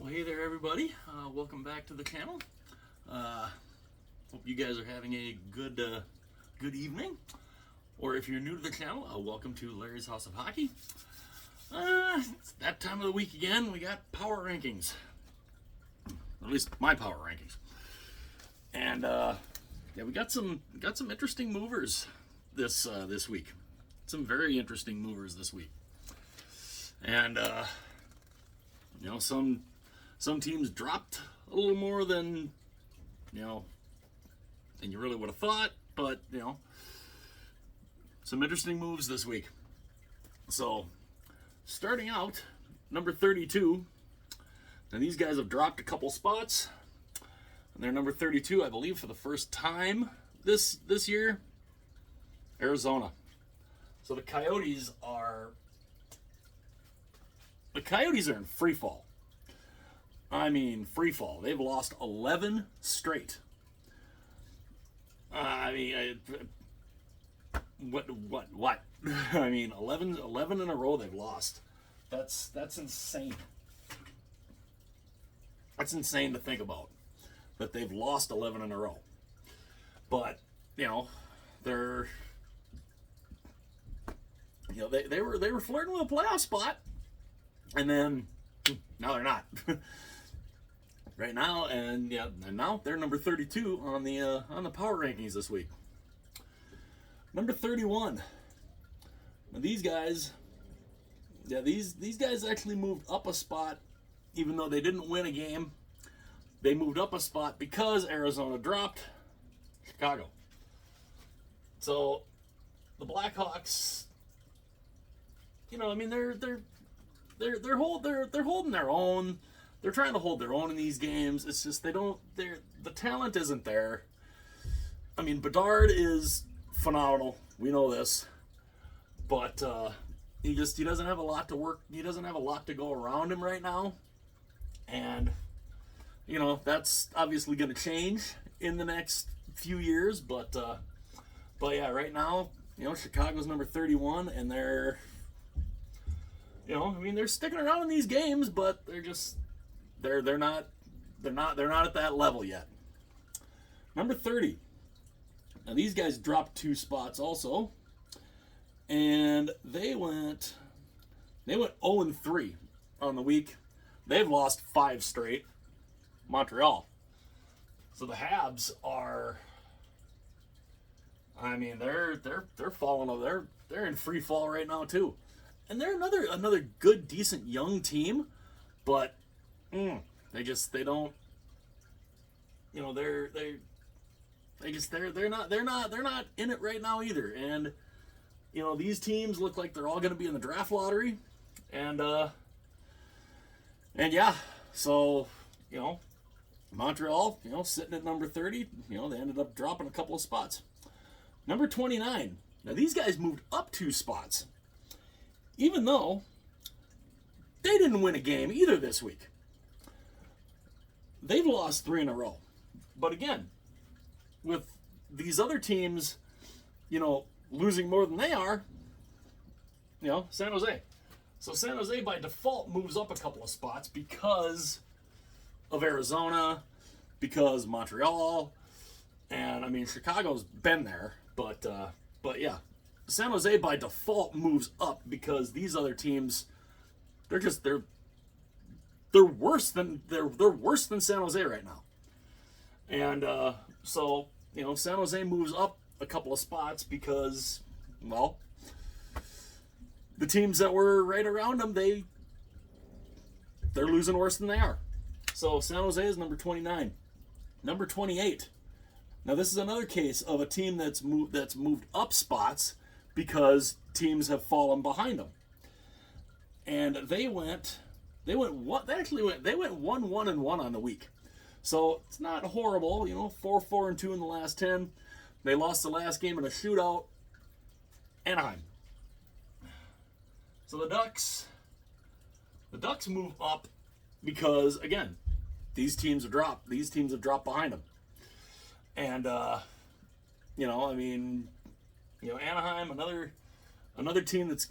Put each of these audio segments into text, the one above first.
Well, hey there, everybody. Welcome back to the channel. Hope you guys are having a good evening. Or if you're new to the channel, welcome to Larry's House of Hockey. It's that time of the week again. We got power rankings, or at least my power rankings, and yeah, we got some interesting movers this week. Some very interesting movers this week, and some teams dropped a little more than than you really would have thought, but some interesting moves this week. So, starting out, number 32. Now these guys have dropped a couple spots, and they're number 32, I believe, for the first time this year. Arizona. So the Coyotes are in free fall. I mean, free fall. They've lost 11 straight. What? I mean, 11 in a row they've lost. That's insane. That's insane to think about, that they've lost 11 in a row. But, they're, they were flirting with a playoff spot, and then now they're not. Right now, and now they're number 32 on the power rankings this week. Number 31. Now these guys, these guys actually moved up a spot, even though they didn't win a game. They moved up a spot because Arizona dropped Chicago. So the Blackhawks, they're holding their own. They're trying to hold their own in these games. It's just the talent isn't there. I mean, Bedard is phenomenal. We know this, but he doesn't have a lot to work. He doesn't have a lot to go around him right now, and that's obviously going to change in the next few years. But yeah, right now, Chicago's number 31, and they're they're sticking around in these games, but they're not at that level yet. Number 30. Now these guys dropped 2 spots also, and they went 0-3 on the week. They've lost 5 straight. Montreal. So the Habs are, they're falling over. They're in free fall right now too. And they're another good, decent young team, but they don't. They're not in it right now either. And these teams look like they're all going to be in the draft lottery, and yeah, so Montreal, sitting at number 30. They ended up dropping a couple of spots. Number 29. Now these guys moved up 2 spots, even though they didn't win a game either this week. They've lost 3 in a row. But again, with these other teams, losing more than they are, San Jose. So San Jose by default moves up a couple of spots because of Arizona, because Montreal, and Chicago's been there, but yeah, San Jose by default moves up because these other teams, they're worse than San Jose right now. And so San Jose moves up a couple of spots because, well, the teams that were right around them, they're losing worse than they are. So San Jose is number 29. Number 28. Now this is another case of a team that's moved up spots because teams have fallen behind them. And they went 1-1-1 on the week. So it's not horrible, 4-4-2 in the last 10. They lost the last game in a shootout. Anaheim. So the Ducks move up because, again, these teams have dropped behind them. And Anaheim, another team that's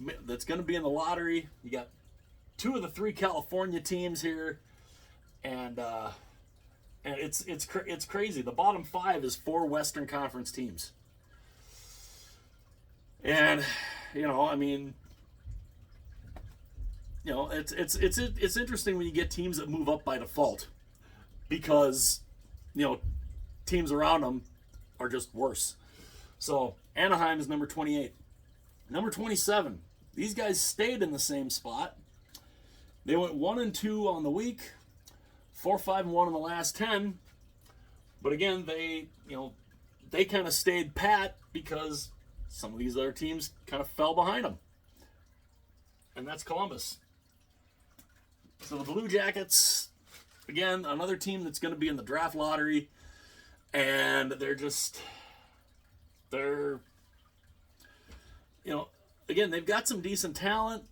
going to be in the lottery. You got 2 of the 3 California teams here, and it's crazy. The bottom 5 is 4 Western Conference teams, and I mean, it's interesting when you get teams that move up by default because teams around them are just worse. So Anaheim is number 28. Number 27. These guys stayed in the same spot. They went 1-2 on the week, 4-5-1 in the last 10. But again, they kind of stayed pat because some of these other teams kind of fell behind them. And that's Columbus. So the Blue Jackets, again, another team that's going to be in the draft lottery, and again, they've got some decent talent,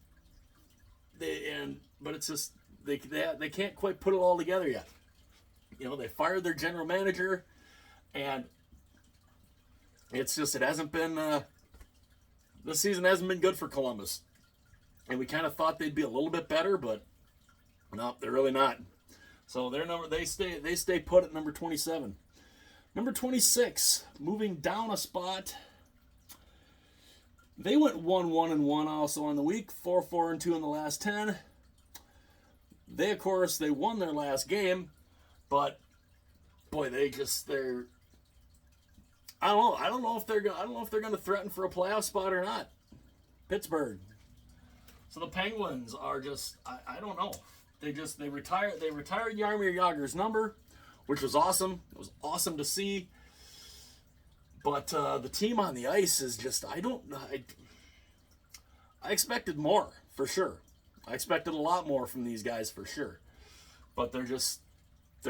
but it's just they can't quite put it all together yet. They fired their general manager, and it hasn't been this season hasn't been good for Columbus, and we kind of thought they'd be a little bit better, but no, they're really not. So they stay put at number 27. Number 26, moving down a spot. They went 1-1-1 also on the week, 4-4-2 in the last 10. They, of course, they won their last game, but boy, they're. I don't know if they're going to threaten for a playoff spot or not. Pittsburgh. So the Penguins are just. I don't know. They retired Jaromir Jagr's number, which was awesome. It was awesome to see. But the team on the ice is just, I expected more, for sure. I expected a lot more from these guys, for sure. But they're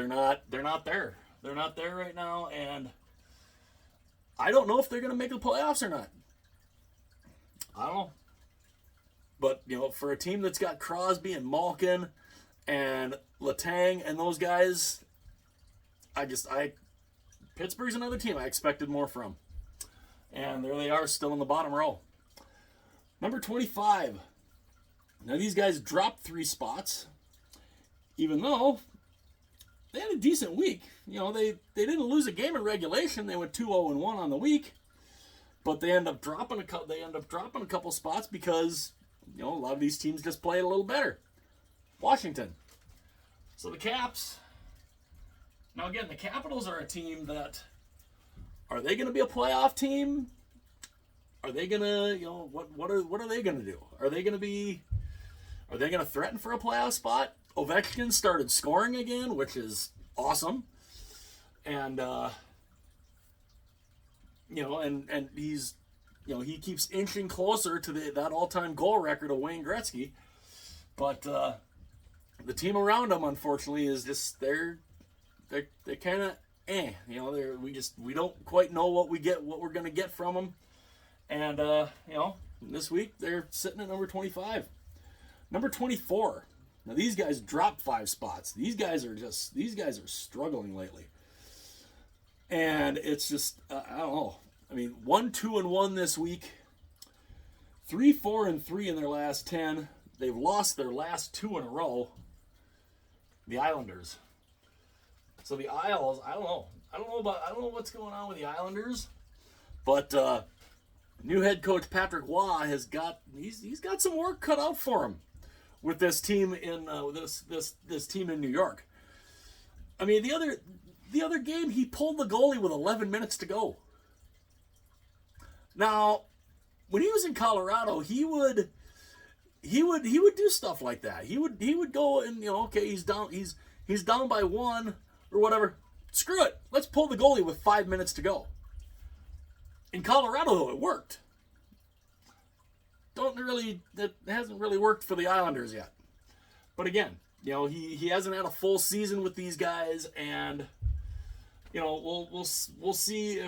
not there. They're not there right now, and I don't know if they're going to make the playoffs or not. I don't know. But, for a team that's got Crosby and Malkin and Letang and those guys, Pittsburgh's another team I expected more from. And there they are, still in the bottom row. Number 25. Now these guys dropped 3 spots, even though they had a decent week. They didn't lose a game in regulation. They went 2-0-1 on the week, but they end up dropping a couple spots because a lot of these teams just played a little better. Washington. So the Caps. Now again, the Capitals are a team that, are they going to be a playoff team? Are they going to, what are they going to do? Are they going to threaten for a playoff spot? Ovechkin started scoring again, which is awesome. And and he's he keeps inching closer to that all-time goal record of Wayne Gretzky. But the team around him, unfortunately, is just they're kind of we don't quite know what we're going to get from them. And this week they're sitting at number 25. Number 24. Now these guys dropped 5 spots. These guys are struggling lately. And it's just I don't know. I mean, 1-2-1 this week. 3-4-3 in their last 10. They've lost their last 2 in a row. The Islanders. So the Isles, I don't know. I don't know what's going on with the Islanders, but new head coach Patrick Waugh he's got some work cut out for him with this team in this team in New York. I mean, the other game he pulled the goalie with 11 minutes to go. Now, when he was in Colorado, he would do stuff like that. He would go and okay, he's down by 1 or whatever. Screw it. Let's pull the goalie with 5 minutes to go. In Colorado, though, it worked. That hasn't really worked for the Islanders yet. But again, he hasn't had a full season with these guys, and we'll see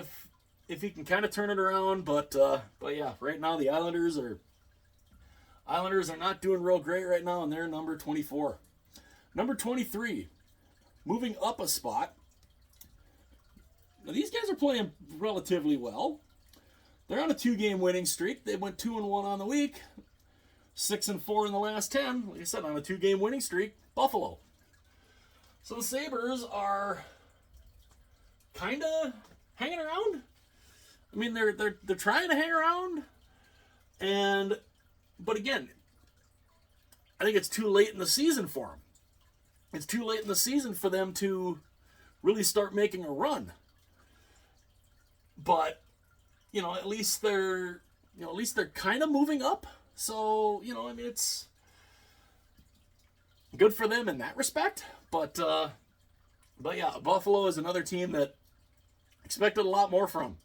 if he can kind of turn it around. But yeah, right now the Islanders are not doing real great right now, and they're number 24. Number 23, moving up a spot. Now these guys are playing relatively well. They're on a 2-game winning streak. They went 2-1 on the week, 6-4 in the last 10. Like I said, on a 2-game winning streak. Buffalo. So the Sabres are kind of hanging around. I mean, they're trying to hang around, but again, I think it's too late in the season for them. It's too late in the season for them to really start making a run. But at least they're kind of moving up. So I mean, it's good for them in that respect. But yeah, Buffalo is another team that expected a lot more from,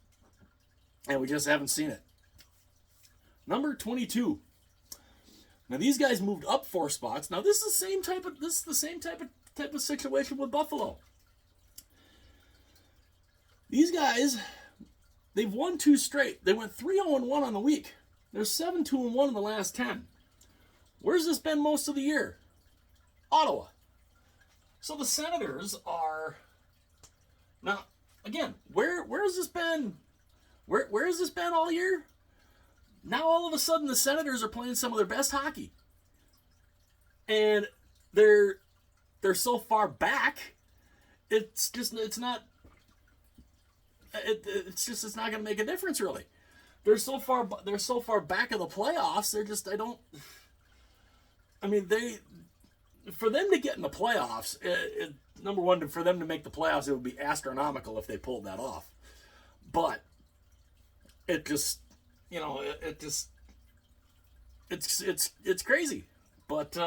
and we just haven't seen it. Number 22. Now these guys moved up 4 spots. Now this is the same type of situation with Buffalo. These guys, they've won 2 straight. They went 3-0-1 on the week. They're 7-2-1 in the last 10. Where's this been most of the year? Ottawa. So the Senators are now again. Where has this been? Where has this been all year? Now all of a sudden the Senators are playing some of their best hockey, and they're so far back. It's not going to make a difference really. They're so far back of the playoffs. For them to get in the playoffs, number one, for them to make the playoffs, it would be astronomical if they pulled that off. But it's crazy. But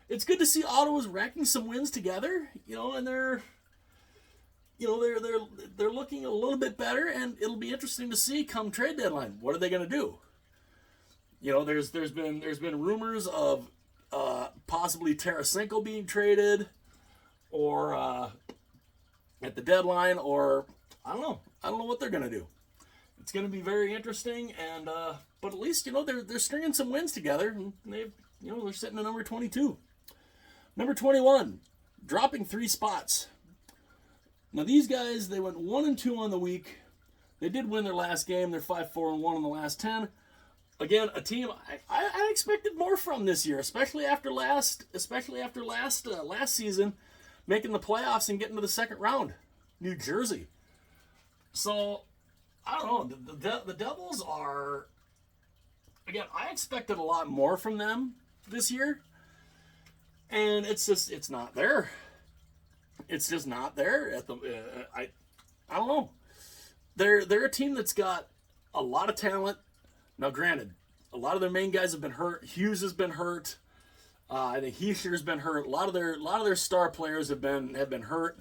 it's good to see Ottawa's racking some wins together. And they're looking a little bit better, and it'll be interesting to see come trade deadline. What are they going to do? There's been rumors of possibly Tarasenko being traded, or at the deadline, or I don't know what they're going to do. It's going to be very interesting, and but at least they're stringing some wins together, and they're sitting at number 22. Number 21, dropping 3 spots. Now these guys, they went 1-2 on the week. They did win their last game. They're 5-4-1 in the last 10. Again, a team I expected more from this year, especially after last season, making the playoffs and getting to the second round. New Jersey. So I don't know. The Devils are, again, I expected a lot more from them this year, and it's not there. It's just not there at the. I don't know. They're a team that's got a lot of talent. Now, granted, a lot of their main guys have been hurt. Hughes has been hurt. I think Heischer's been hurt. A lot of their star players have been hurt,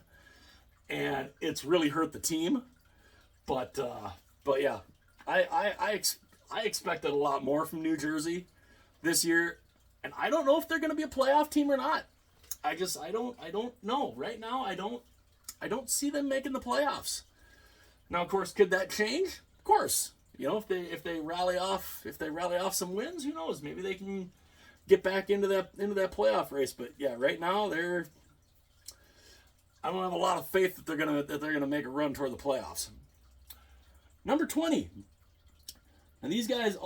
and it's really hurt the team. But yeah, I expected a lot more from New Jersey this year, and I don't know if they're going to be a playoff team or not. I don't know. Right now, I don't see them making the playoffs. Now, of course, could that change? Of course. If they rally off some wins, who knows? Maybe they can get back into that playoff race. But yeah, right now I don't have a lot of faith that they're gonna make a run toward the playoffs. Number 20. And these guys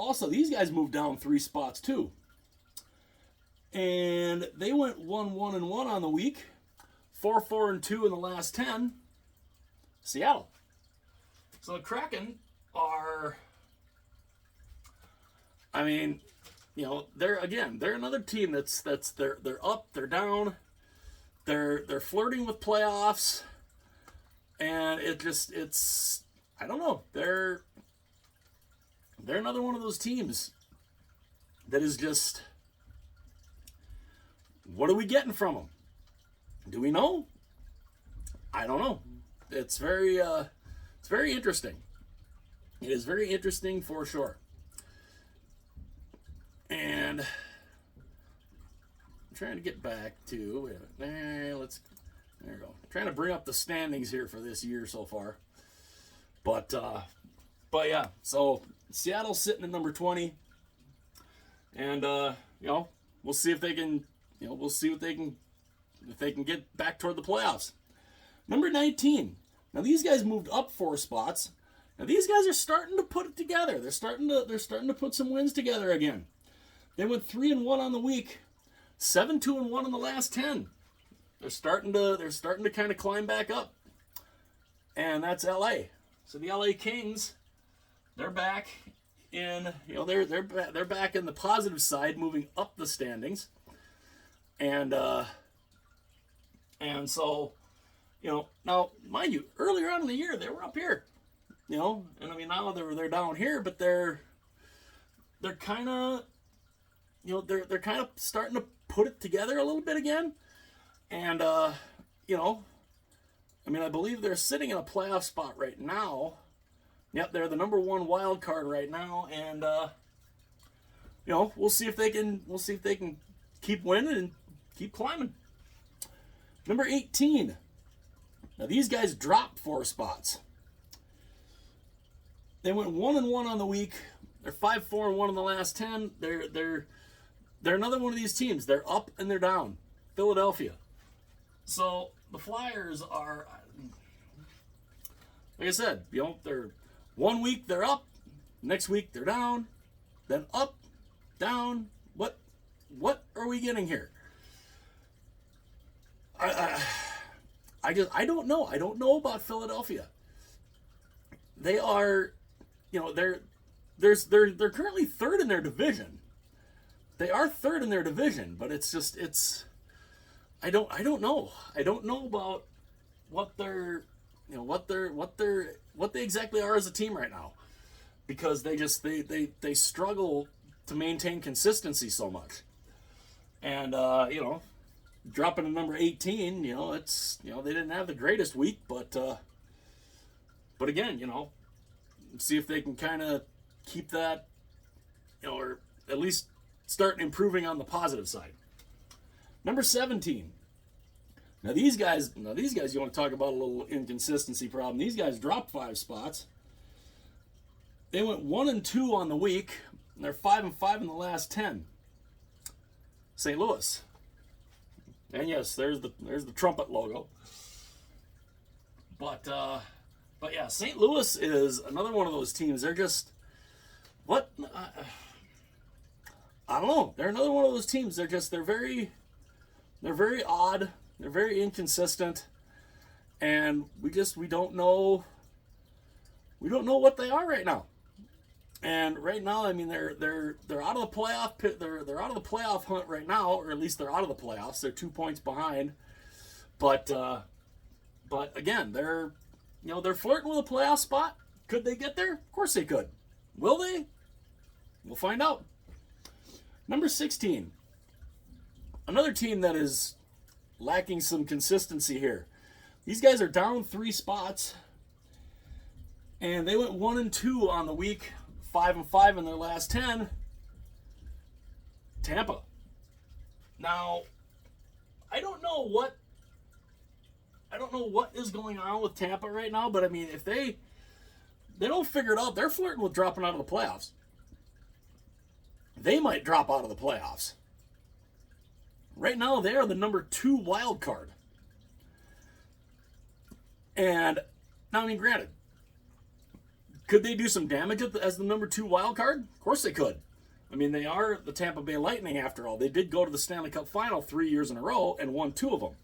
moved down 3 spots too. And they went 1-1-1 on the week, 4-4-2 in the last 10. Seattle. So the Kraken are, they're another team that's they're up, they're down, they're flirting with playoffs, and it's I don't know, they're another one of those teams that is just, what are we getting from them? Do we know? I don't know. It's very interesting. It is very interesting for sure. And I'm trying to get back to, there we go. I'm trying to bring up the standings here for this year so far. But yeah, so Seattle's sitting at number 20. And we'll see if they can, if they can get back toward the playoffs. Number 19. Now these guys moved up 4 spots. Now these guys are starting to put it together. They're starting to put some wins together again. They went 3-1 on the week, 7-2-1 in the last 10. they're starting to kind of climb back up, and that's LA. So the LA Kings, they're back in, they're back in the positive side, moving up the standings, and so, now mind you, earlier on in the year they were up here, and I mean now they're down here, but they're kind of, they're kind of starting to put it together a little bit again, and I mean, I believe they're sitting in a playoff spot right now. Yep, they're the number 1 wild card right now, and we'll see if they can keep winning and keep climbing. Number 18. Now these guys dropped 4 spots. They went 1-1 on the week. They're 5-4-1 in the last 10. They're another one of these teams. They're up and they're down. Philadelphia. So the Flyers are, like I said, they're 1 week they're up, next week they're down, then up, down. What are we getting here? I don't know. I don't know about Philadelphia. They are, they're currently 3rd in their division. They are 3rd in their division, but I don't know. I don't know about what they exactly are as a team right now, because they struggle to maintain consistency so much, and dropping to number 18, it's they didn't have the greatest week, but again, see if they can kind of keep that, or at least start improving on the positive side. Number 17. Now these guys, you want to talk about a little inconsistency problem. These guys dropped 5 spots. They went 1-2 on the week, and they're 5-5 in the last 10. St. Louis. And yes, there's the trumpet logo. But yeah, St. Louis is another one of those teams. They're just, what? I don't know. They're another one of those teams. They're very odd. They're very inconsistent, and we don't know what they are right now. And right now, I mean, they're out of the playoff pit. They're out of the playoff hunt right now, or at least they're out of the playoffs. They're 2 points behind, but again, they're flirting with a playoff spot. Could they get there? Of course they could. Will they? We'll find out. Number 16. Another team that is lacking some consistency here. These guys are down 3 spots, and they went 1-2 on the week, 5-5 in their last 10. Tampa. Now, I don't know what is going on with Tampa right now, but I mean, if they don't figure it out, they're flirting with dropping out of the playoffs. They might drop out of the playoffs. Right now, they are the number 2 wild card. And, now, I mean, granted, could they do some damage as the number 2 wild card? Of course they could. I mean, they are the Tampa Bay Lightning, after all. They did go to the Stanley Cup Final 3 years in a row and won 2 of them.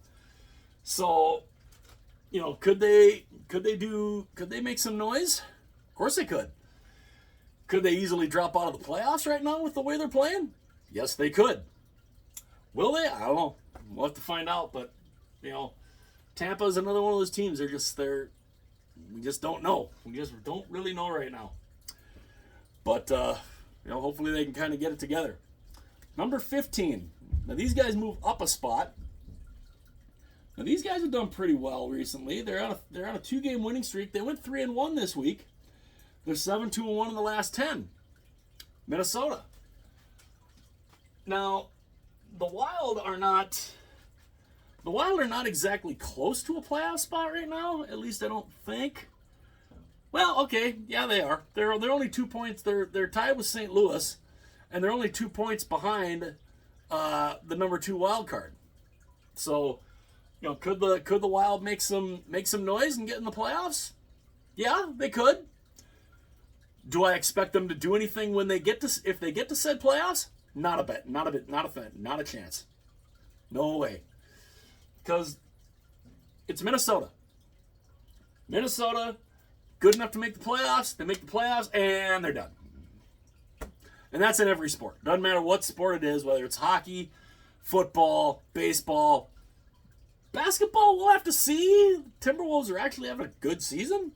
So, could they make some noise? Of course they could. Could they easily drop out of the playoffs right now with the way they're playing? Yes, they could. Will they? I don't know. We'll have to find out. But, Tampa is another one of those teams. We just don't know. We just don't really know right now. But, hopefully they can kind of get it together. Number 15. Now, these guys move up a spot. Now, these guys have done pretty well recently. They're on a 2-game winning streak. They went 3-1 this week. They're 7-2-1 in the last 10. Minnesota. Now, the Wild are not exactly close to a playoff spot right now. At least I don't think. Well, okay, yeah, they are. They're only 2 points. They're tied with St. Louis, and they're only 2 points behind the number 2 wild card. So, could the Wild make some noise and get in the playoffs? Yeah, they could. Do I expect them to do anything when if they get to said playoffs? Not a chance. No way. because it's Minnesota. Minnesota, good enough to make the playoffs. They make the playoffs, and they're done. And that's in every sport. Doesn't matter what sport it is, whether it's hockey, football, baseball, basketball. We'll have to see. Timberwolves are actually having a good season.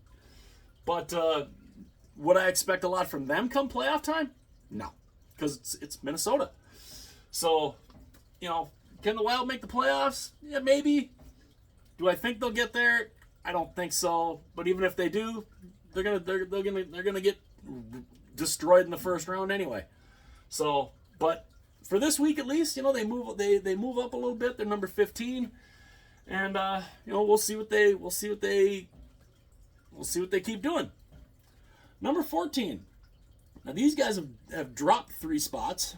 But would I expect a lot from them come playoff time? No, because it's Minnesota. So, can the Wild make the playoffs? Yeah, maybe. Do I think they'll get there? I don't think so. But even if they do, they're gonna get destroyed in the first round anyway. So, but for this week at least, they move up a little bit. They're number 15, and we'll see what they keep doing. Number 14. Now these guys have dropped 3 spots,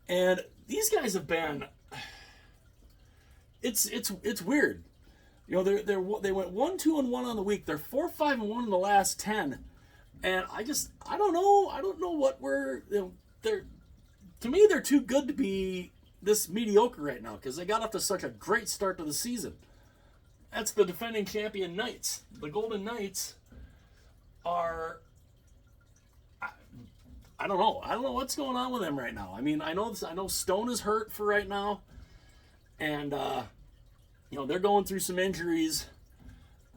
and these guys have been. It's weird. They went 1-2-1 on the week. They're 4-5-1 in the last 10. And I don't know. I don't know what they're. To me, they're too good to be this mediocre right now because they got off to such a great start to the season. That's the defending champion Knights. The Golden Knights are. I don't know. I don't know what's going on with them right now. I mean, I know Stone is hurt for right now, and they're going through some injuries.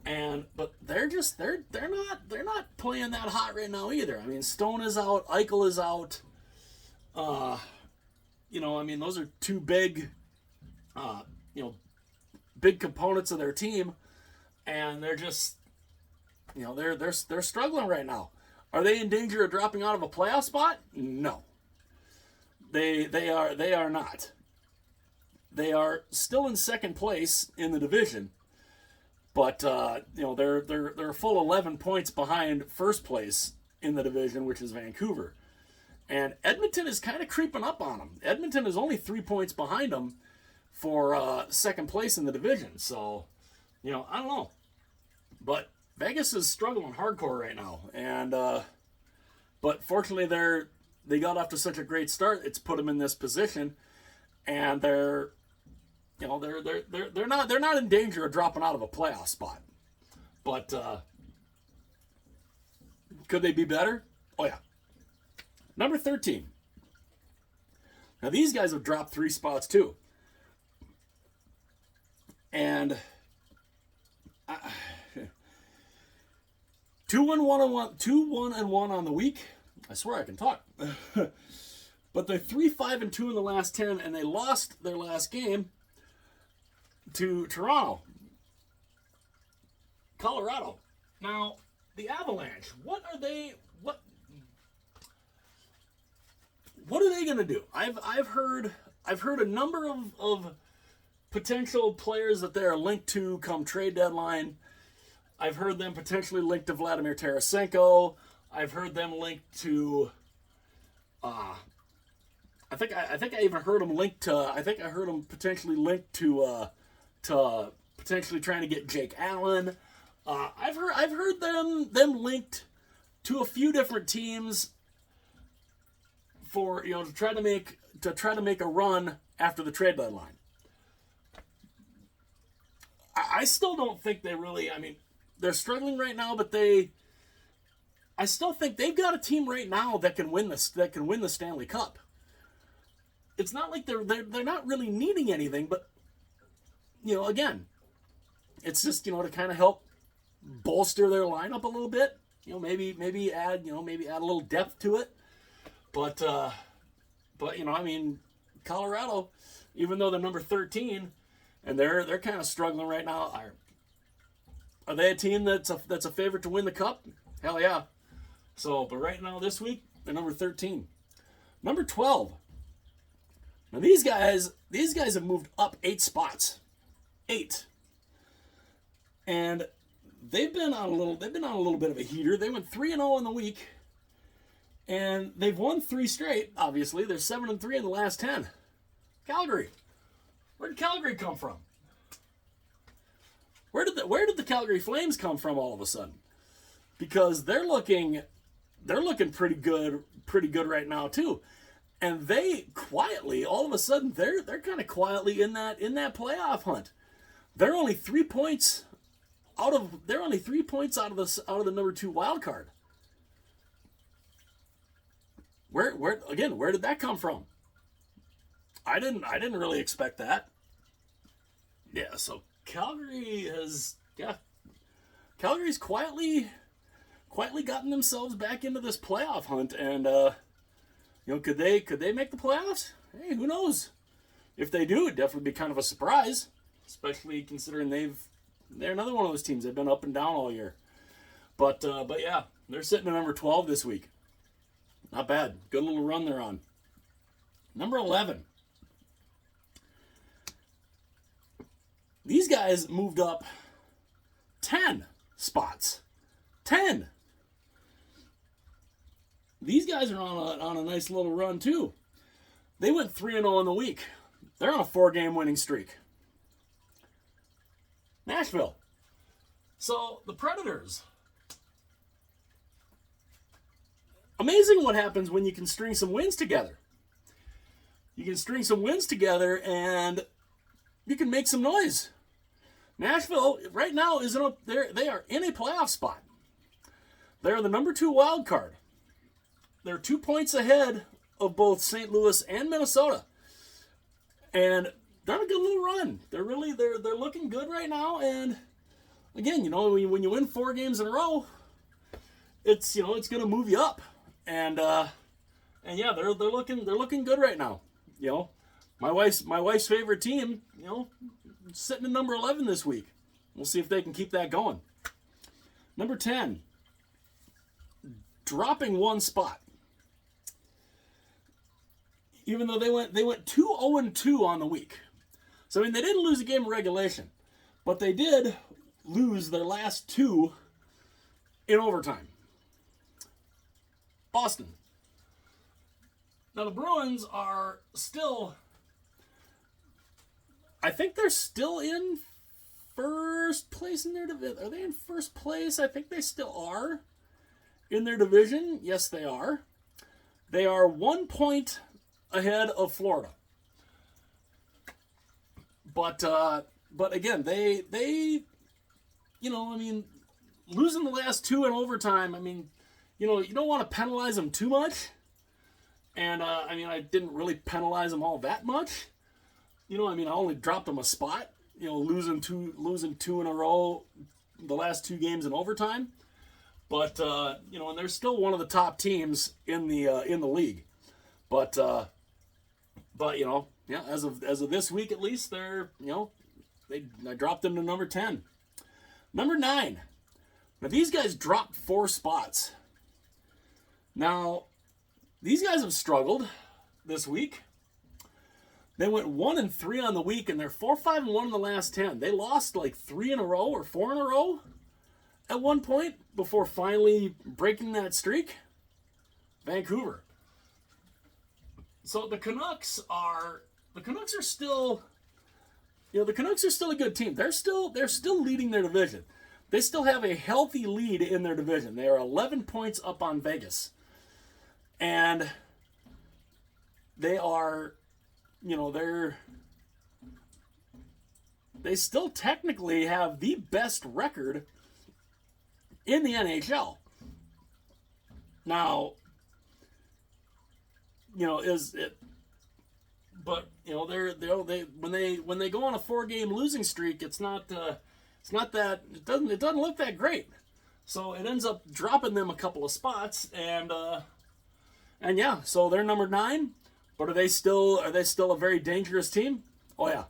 But they're not playing that hot right now either. I mean, Stone is out, Eichel is out. Those are 2 big, big components of their team, and they're just, they're struggling right now. Are they in danger of dropping out of a playoff spot? No. They are not. They are still in second place in the division. But they're a full 11 points behind first place in the division, which is Vancouver, and Edmonton is kind of creeping up on them. Edmonton is only 3 points behind them for second place in the division. So, I don't know, but Vegas is struggling hardcore right now, and but fortunately they got off to such a great start. It's put them in this position, and they're not in danger of dropping out of a playoff spot. But could they be better? Oh yeah. Number 13. Now these guys have dropped 3 spots too. And 2-1-1 on the week. I swear I can talk. But they're 3-5-2 in the last 10, and they lost their last game to Toronto. Colorado. Now, the Avalanche, what are they going to do? I've heard a number of potential players that they're linked to come trade deadline. I've heard them potentially linked to Vladimir Tarasenko. I've heard them linked to I think I even heard them linked to. I think I heard them potentially linked to potentially trying to get Jake Allen. I've heard them linked to a few different teams for to try to make a run after the trade deadline. I still don't think they really. I mean, they're struggling right now, but I still think they've got a team right now that can win this. That can win the Stanley Cup. It's not like they're not really needing anything, but again, it's just to kind of help bolster their lineup a little bit. Maybe add a little depth to it. But I mean, Colorado, even though they're number 13, and they're kind of struggling right now. Are they a team that's a favorite to win the cup? Hell yeah. So, but right now this week they're number 13, number 12. Now these guys have moved up 8 spots, 8, and they've been on a little bit of a heater. They went 3-0 in the week, and they've won 3 straight. Obviously, they're 7-3 in the last 10. Calgary, where did Calgary come from? Where did the Calgary Flames come from all of a sudden? Because they're looking pretty good right now too. And they quietly, all of a sudden, they're kind of quietly in that playoff hunt. They're only 3 points out of the number 2 wild card. Where did that come from? I didn't really expect that. Yeah, so Calgary's quietly gotten themselves back into this playoff hunt, and could they make the playoffs? Hey, who knows? If they do, it'd definitely be kind of a surprise, especially considering they're another one of those teams. They've been up and down all year, but yeah, they're sitting at number 12 this week. Not bad. Good little run they're on. Number 11. These guys moved up 10 spots. 10. These guys are on a nice little run too. They went 3-0 in the week. They're on a 4-game winning streak. Nashville. So the Predators. Amazing what happens when you can string some wins together. You can string some wins together and you can make some noise. Nashville right now isn't up there. They are in a playoff spot. They're the number 2 wild card. They're 2 points ahead of both St. Louis and Minnesota. And they're on a good little run. They're looking good right now. And again, when you win 4 games in a row, it's going to move you up. And yeah, they're looking good right now. My wife's favorite team, sitting at number 11 this week. We'll see if they can keep that going. Number 10, dropping 1 spot. Even though they went 2-0-2 on the week. So they didn't lose a game of regulation, but they did lose their last 2 in overtime. Boston. Now the Bruins are still, I think they're still in first place in their division. Are they in first place? I think they still are in their division. Yes, they are. They are 1 point ahead of Florida. But again, they losing the last 2 in overtime, you don't want to penalize them too much. And, I didn't really penalize them all that much. I only dropped them a spot, losing two in a row the last 2 games in overtime. But, and they're still one of the top teams in the league. But as of this week at least, they're, I dropped them to number 10. Number 9. Now, these guys dropped 4 spots. Now, these guys have struggled this week. They went 1-3 on the week, and they're 4-5-1 in the last 10. They lost like 3 in a row or 4 in a row at one point before finally breaking that streak. Vancouver. So the Canucks are still, the Canucks are still a good team. They're still leading their division. They still have a healthy lead in their division. They are 11 points up on Vegas. And they are, they still technically have the best record in the NHL. Now, is it? But they when they go on a 4-game losing streak, it's not that it doesn't look that great. So it ends up dropping them a couple of spots, and yeah, so they're number 9. But are they still a very dangerous team? Oh yeah.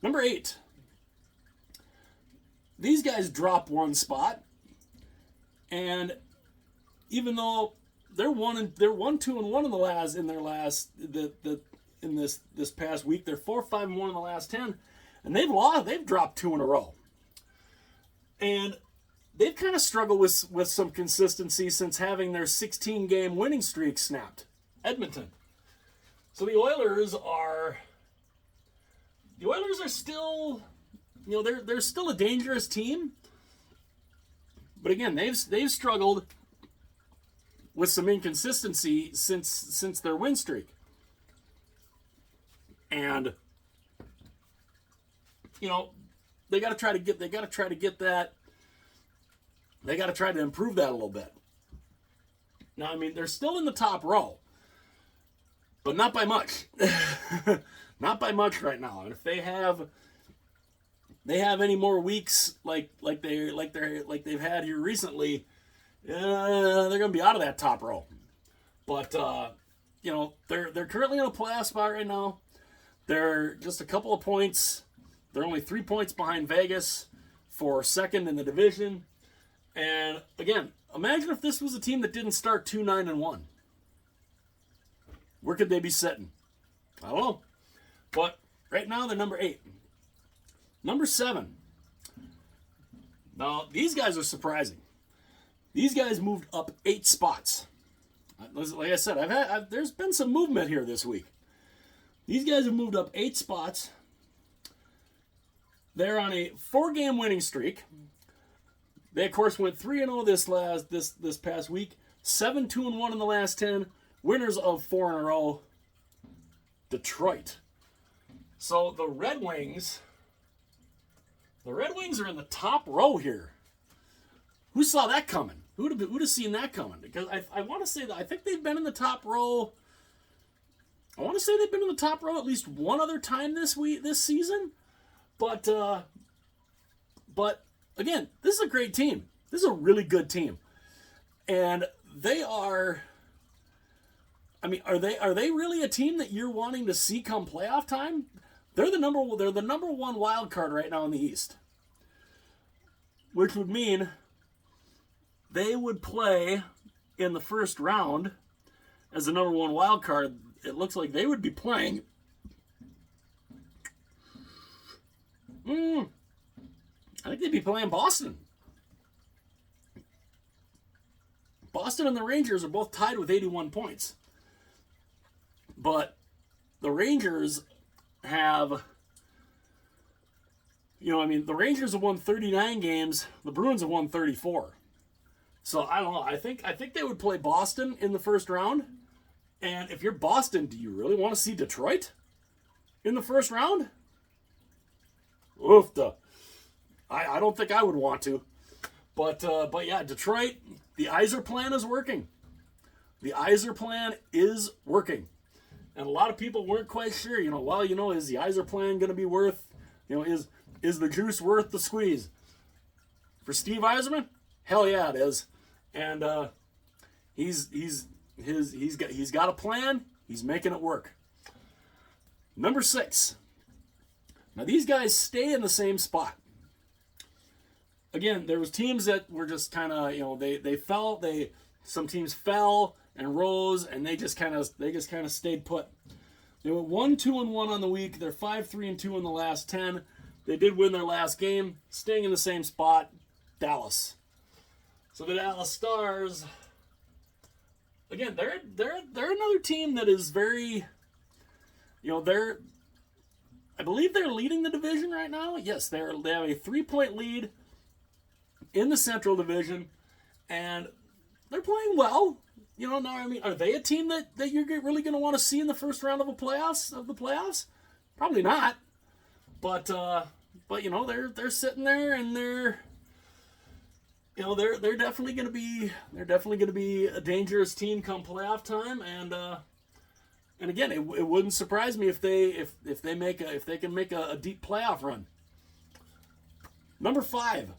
Number 8. These guys drop 1 spot, and even though they're 1-2-1 in this past week, they're 4-5-1 in the last 10, and they've dropped 2 in a row, and they've kind of struggled with some consistency since having their 16-game winning streak snapped. Edmonton. So the Oilers are still, they're still a dangerous team. But again, they've struggled with some inconsistency since their win streak. And they got to try to get that. They got to try to improve that a little bit. Now, I mean, they're still in the top row, but not by much. Not by much right now. And if they have any more weeks like they've had here recently, they're going to be out of that top row. But they're currently in a playoff spot right now. They're just a couple of points. They're only 3 points behind Vegas for second in the division. And again, imagine if this was a team that didn't start 2-9-1. Where could they be sitting? I don't know. But right now they're number 8. Number 7. Now, these guys are surprising. These guys moved up 8 spots. Like I said, there's been some movement here this week. These guys have moved up 8 spots. They're on a 4-game winning streak. They, of course, went 3-0 this past week. 7-2-1 in the last 10. Winners of 4 in a row. Detroit. So the Red Wings are in the top row here. Who saw that coming? Who'd have seen that coming? Because I want to say that I think they've been in the top row. I want to say they've been in the top row at least one other time this season. But again, this is a great team. This is a really good team. And they are, I mean, are they really a team that you're wanting to see come playoff time? They're the number one wild card right now in the East. Which would mean they would play in the first round as the number one wild card. It looks like they would be playing I think they'd be playing Boston. Boston and the Rangers are both tied with 81 points. But the Rangers have, the Rangers have won 39 games. The Bruins have won 34. So I don't know. I think they would play Boston in the first round. And if you're Boston, do you really want to see Detroit in the first round? Oofta. I don't think I would want to. But yeah, Detroit, the Yzer plan is working. The Yzer plan is working. And a lot of people weren't quite sure, is the Yzer plan going to be worth, is the juice worth the squeeze? For Steve Yzerman? Hell yeah, it is. And he's got a plan. He's making it work. Number 6. Now these guys stay in the same spot. Again, there was teams that were just kind of, they fell. Some teams fell and rose, and they just kind of stayed put. They went 1-2-1 on the week. They're 5-3-2 in the last 10. They did win their last game, staying in the same spot. Dallas. So the Dallas Stars. Again, they're another team that is very, I believe they're leading the division right now. Yes, they have a 3-point lead in the Central Division, and they're playing well. Are they a team that you're really going to want to see in the first round of the playoffs? Probably not. But they're sitting there, and they're definitely going to be a dangerous team come playoff time. And again, it wouldn't surprise me if they can make a deep playoff run. Number 5.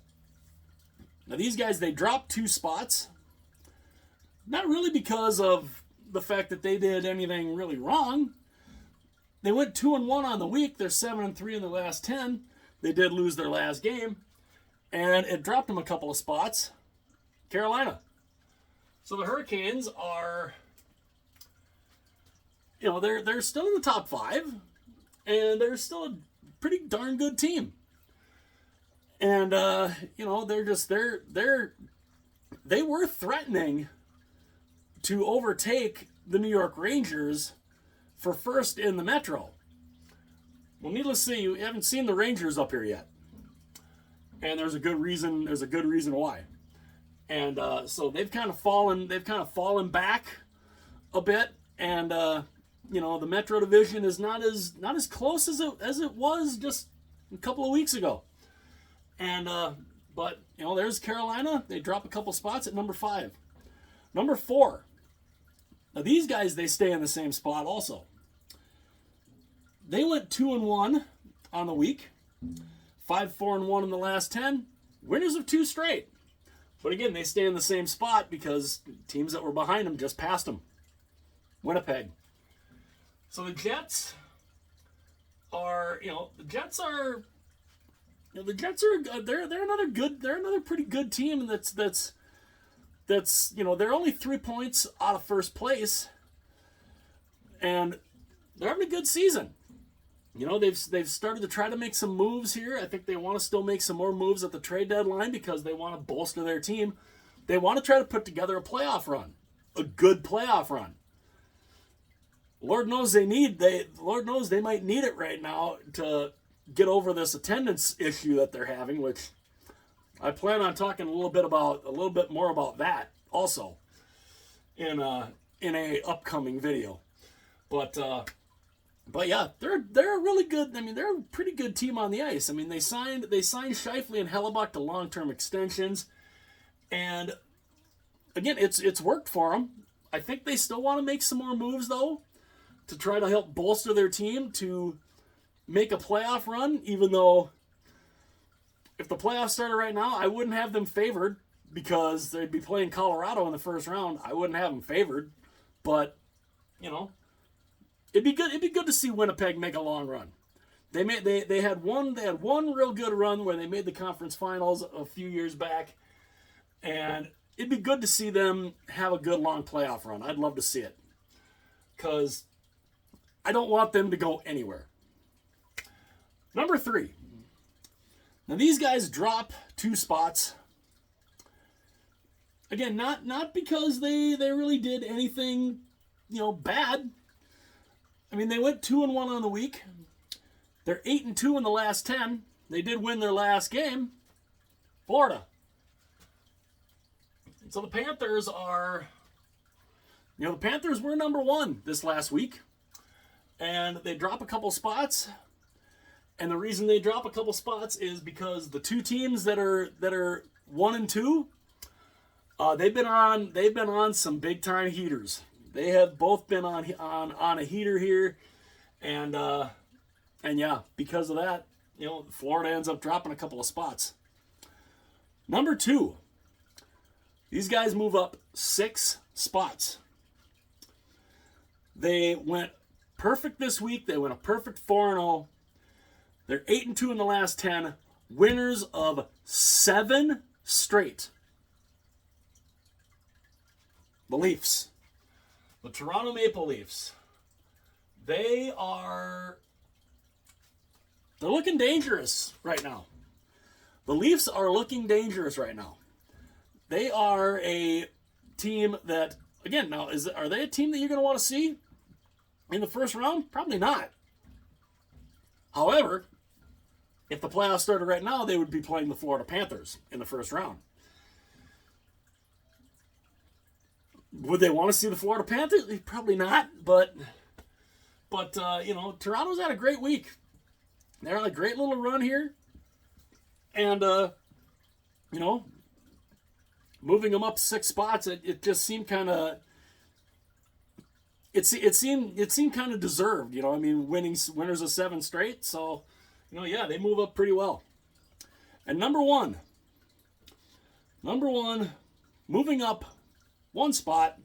Now these guys, they dropped 2 spots. Not really because of the fact that they did anything really wrong. They went 2-1 on the week. They're 7-3 in the last 10. They did lose their last game, and it dropped them a couple of spots. Carolina. So the Hurricanes are, they're still in the top 5, and they're still a pretty darn good team. And they were threatening to overtake the New York Rangers for first in the Metro. Well, needless to say, you haven't seen the Rangers up here yet. And there's a good reason why. And so they've kind of fallen back a bit, and the Metro Division is not as close as it was just a couple of weeks ago. And but there's Carolina. They drop a couple spots at number 5. Number 4. Now these guys, they stay in the same spot also. They went 2-1 on the week, 5-4-1 in the last 10, winners of 2 straight. But again, they stay in the same spot because teams that were behind them just passed them. Winnipeg. So the Jets are, they're another pretty good team, and that's they're only 3 points out of first place, and they're having a good season. They've started to try to make some moves here. I think they want to still make some more moves at the trade deadline because they want to bolster their team. They want to try to put together a playoff run, a good playoff run. Lord knows they might need it right now to get over this attendance issue that they're having, which I plan on talking a little bit more about that also in a upcoming video. But yeah, they're a really good. I mean, they're a pretty good team on the ice. I mean, they signed Scheifele and Hellebuck to long-term extensions, and again, it's worked for them. I think they still want to make some more moves though, to try to help bolster their team to make a playoff run. Even though, if the playoffs started right now, I wouldn't have them favored because they'd be playing Colorado in the first round. I wouldn't have them favored, but it'd be good to see Winnipeg make a long run. They had one real good run where they made the conference finals a few years back, and it'd be good to see them have a good long playoff run. I'd love to see it, because I don't want them to go anywhere. Number 3. Now these guys drop 2 spots. Again, not because they really did anything, bad. I mean, they went 2-1 on the week. They're 8-2 in the last 10. They did win their last game. Florida. So the Panthers are, the Panthers were number 1 this last week, and they drop a couple spots. And the reason they drop a couple spots is because the 2 teams that are 1 and 2, they've been on some big time heaters. They have both been on a heater here, and yeah, because of that, Florida ends up dropping a couple of spots. Number 2, these guys move up 6 spots. They went perfect this week. They went a perfect 4-0. They're 8-2 in the last 10, winners of 7 straight. The Leafs. The Toronto Maple Leafs. They're looking dangerous right now. The Leafs are looking dangerous right now. They are a team that, again, now are they a team that you're going to want to see in the first round? Probably not. However, if the playoffs started right now, they would be playing the Florida Panthers in the first round. Would they want to see the Florida Panthers? Probably not, but Toronto's had a great week. They're on a great little run here, and moving them up 6 spots, it just seemed kind of. It seemed kind of deserved, I mean, winners of 7 straight, so yeah, they move up pretty well. And number one, moving up 1 spot.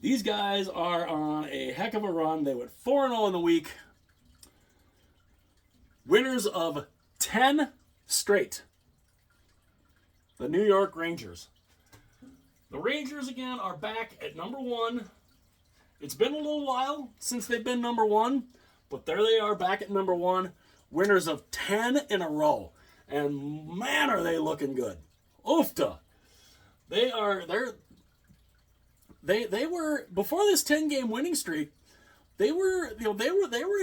These guys are on a heck of a run. They went 4-0 in the week. Winners of 10 straight. The New York Rangers. The Rangers, again, are back at number 1. It's been a little while since they've been number 1, but there they are back at number 1. Winners of 10 in a row. And man, are they looking good. Oofta. They were before this 10-game winning streak, they were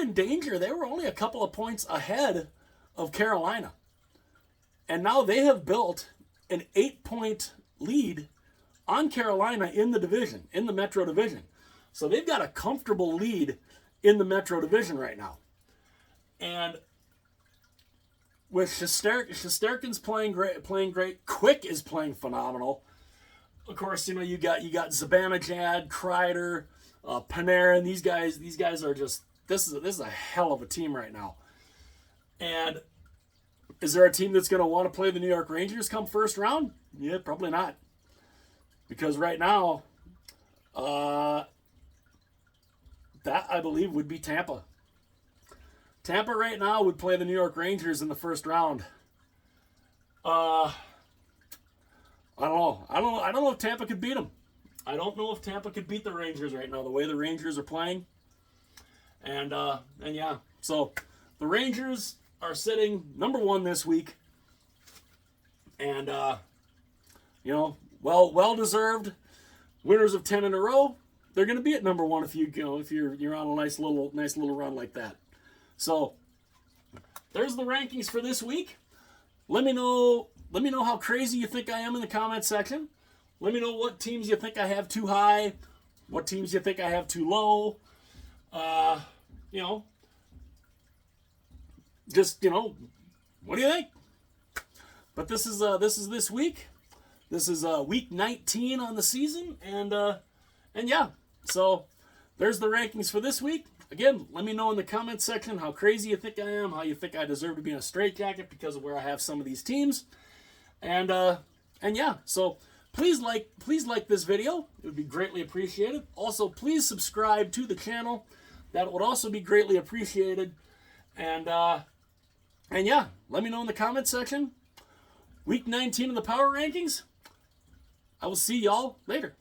in danger. They were only a couple of points ahead of Carolina. And now they have built an 8-point lead on Carolina in the division, in the Metro Division. So they've got a comfortable lead in the Metro Division right now. And with Shesterkin's playing great. Quick is playing phenomenal. Of course, you got Zibanejad, Kreider, Panarin. These guys are just this is a hell of a team right now. And is there a team that's going to want to play the New York Rangers come first round? Yeah, probably not. Because right now, that I believe would be Tampa. Tampa right now would play the New York Rangers in the first round. I don't know. I don't know if Tampa could beat them. I don't know if Tampa could beat the Rangers right now, the way the Rangers are playing. And yeah, so the Rangers are sitting number 1 this week. And well deserved winners of 10 in a row. They're going to be at number 1 if you're on a nice little run like that. So there's the rankings for this week. Let me know how crazy you think I am in the comment section. Let me know what teams you think I have too high, what teams you think I have too low. Just what do you think? But this is this week. This is week 19 on the season, and yeah. So there's the rankings for this week. Again, let me know in the comments section how crazy you think I am, how you think I deserve to be in a straitjacket because of where I have some of these teams. And yeah, so please like this video. It would be greatly appreciated. Also, please subscribe to the channel. That would also be greatly appreciated. And yeah, let me know in the comments section. Week 19 of the Power Rankings. I will see y'all later.